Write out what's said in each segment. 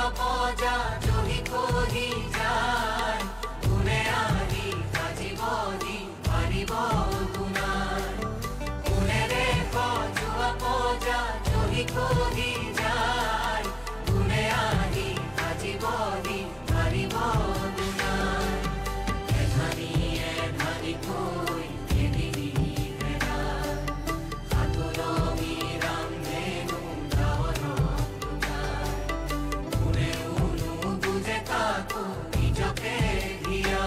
জুৱা পজা জহি কহি যায় কোনে আহি সাজিব দি পাৰিব গুণাই কোনেৰে জুৱা পজা জহি কহি যায় কোনে আহি সাজিব দি পাৰিব গুণাই এধানি এধানি কৈ এদিনি হেৰাই সাতৰঙি ৰামধেনু তাকো নিজকে দিয়া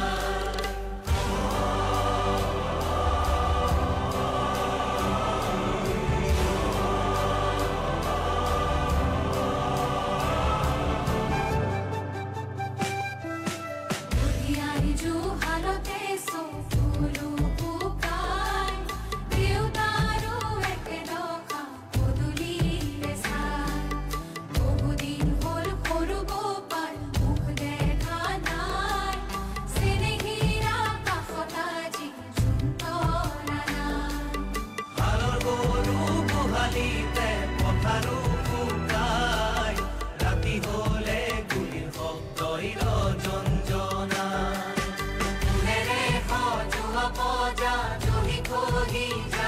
পথাৰো শুকাই ৰাতি হলে গুলিৰ শব্দইৰ জঞ্জনা কোনেৰে জুৱা পজা জহি কহি যায়